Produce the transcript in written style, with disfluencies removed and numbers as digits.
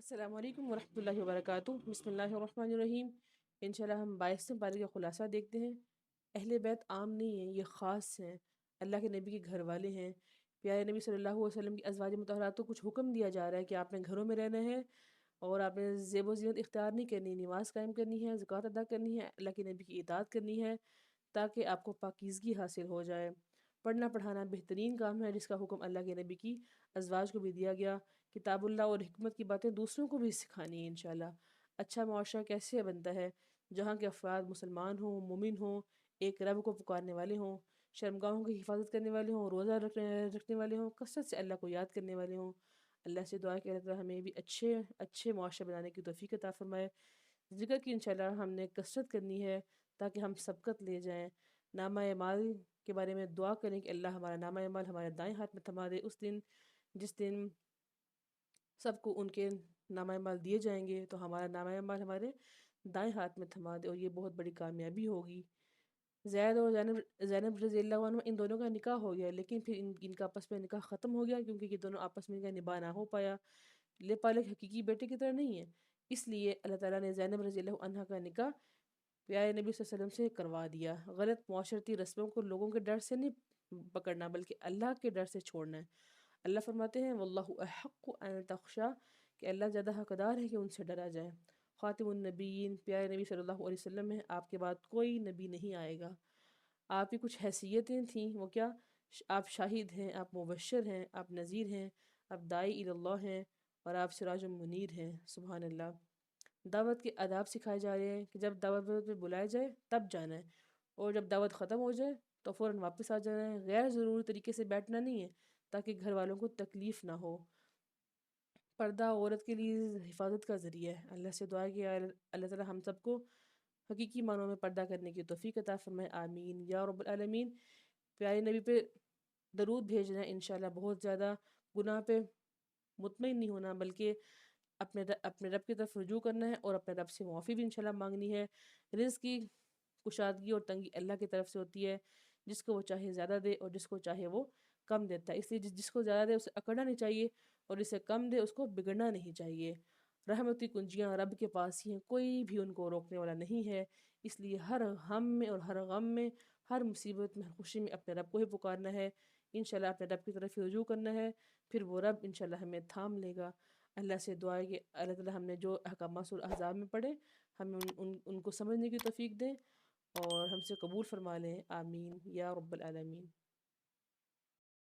السلام علیکم ورحمۃ اللہ وبرکاتہ۔ بسم اللہ الرحمن الرحیم۔ انشاءاللہ ہم 22 پارے کا خلاصہ دیکھتے ہیں۔ اہل بیت عام نہیں ہیں، یہ خاص ہیں، اللہ کے نبی کے گھر والے ہیں۔ پیارے نبی صلی اللہ علیہ وسلم کی ازواج مطہرات کو کچھ حکم دیا جا رہا ہے کہ آپ نے گھروں میں رہنا ہے اور آپ نے زیب و زینت اختیار نہیں کرنی، نماز قائم کرنی ہے، زکوٰۃ ادا کرنی ہے، اللہ کے نبی کی اطاعت کرنی ہے تاکہ آپ کو پاکیزگی حاصل ہو جائے۔ پڑھنا پڑھانا بہترین کام ہے جس کا حکم اللہ کے نبی کی ازواج کو بھی دیا گیا۔ کتاب اللہ اور حکمت کی باتیں دوسروں کو بھی سکھانی ہے انشاءاللہ۔ اچھا معاشرہ کیسے بنتا ہے؟ جہاں کے افراد مسلمان ہوں، مومن ہوں، ایک رب کو پکارنے والے ہوں، شرمگاہوں کی حفاظت کرنے والے ہوں، روزہ رکھنے والے ہوں، کثرت سے اللہ کو یاد کرنے والے ہوں۔ اللہ سے دعا کہ اللہ تعالیٰ ہمیں بھی اچھے معاشرے بنانے کی توفیق عطا فرمائے۔ ذکر کی انشاءاللہ ہم نے کثرت کرنی ہے تاکہ ہم سبقت لے جائیں۔ نامہ اعمال کے بارے میں دعا کریں کہ اللہ ہمارا نامہ اعمال ہمارے دائیں ہاتھ میں تھما دے اس دن جس دن سب کو ان کے نامہ اعمال دیے جائیں گے، تو ہمارا نامہ اعمال ہمارے دائیں ہاتھ میں تھما دے، اور یہ بہت بڑی کامیابی ہوگی۔ زید اور زینب رضی اللہ عنہ ان دونوں کا نکاح ہو گیا، لیکن پھر ان کا آپس میں نکاح ختم ہو گیا کیونکہ یہ دونوں آپس میں ان کا نباہ نہ ہو پایا۔ پالک حقیقی بیٹے کی طرح نہیں ہے، اس لیے اللہ تعالیٰ نے زینب رضی اللہ عنہ کا نکاح پیارے نبی صلی اللہ علیہ وسلم سے کروا دیا۔ غلط معاشرتی رسموں کو لوگوں کے ڈر سے نہیں پکڑنا بلکہ اللہ کے ڈر سے چھوڑنا ہے۔ اللہ فرماتے ہیں واللہ احق ان تخشا، کہ اللہ زیادہ حقدار ہے کہ ان سے ڈرا جائے۔ خاتم النبیین، پیارے نبی صلی اللہ علیہ وسلم ہے، آپ کے بعد کوئی نبی نہیں آئے گا۔ آپ کی کچھ حیثیتیں تھیں، وہ کیا؟ آپ شاہد ہیں، آپ مبشر ہیں، آپ نذیر ہیں، آپ داعی اللہ ہیں، اور آپ سراج منیر ہیں۔ سبحان اللہ۔ دعوت کے آداب سکھائے جا رہے ہیں کہ جب دعوت پہ بلایا جائے تب جانا ہے، اور جب دعوت ختم ہو جائے تو فوراً واپس آ جانا ہے۔ غیر ضروری طریقے سے بیٹھنا نہیں ہے تاکہ گھر والوں کو تکلیف نہ ہو۔ پردہ عورت کے لیے حفاظت کا ذریعہ ہے۔ اللہ سے دعا ہے کہ اللہ تعالیٰ ہم سب کو حقیقی معنوں میں پردہ کرنے کی توفیق عطا فرمائے، آمین یا رب العالمین۔ پیارے نبی پہ درود بھیجنا ہے انشاءاللہ، بہت زیادہ گناہ پہ مطمئن نہیں ہونا بلکہ اپنے رب کی طرف رجوع کرنا ہے اور اپنے رب سے معافی بھی انشاءاللہ مانگنی ہے۔ رزق کی کشادگی اور تنگی اللہ کی طرف سے ہوتی ہے، جس کو وہ چاہے زیادہ دے اور جس کو چاہے وہ کم دیتا ہے، اس لیے جس کو زیادہ دے اسے اکڑنا نہیں چاہیے اور جسے کم دے اس کو بگڑنا نہیں چاہیے۔ رحمت کی کنجیاں رب کے پاس ہی ہیں، کوئی بھی ان کو روکنے والا نہیں ہے، اس لیے ہر ہم میں اور ہر غم میں، ہر مصیبت میں، ہر خوشی میں اپنے رب کو ہی پکارنا ہے، انشاءاللہ اپنے رب کی طرف رجوع کرنا ہے، پھر وہ رب انشاءاللہ ہمیں تھام لے گا۔ اللہ سے دعا ہے کہ اللہ تعالیٰ ہم نے جو احکامات سورہ احزاب میں پڑھے ہمیں ان کو سمجھنے کی توفیق دیں اور ہم سے قبول فرما لیں، آمین یا رب العالمین۔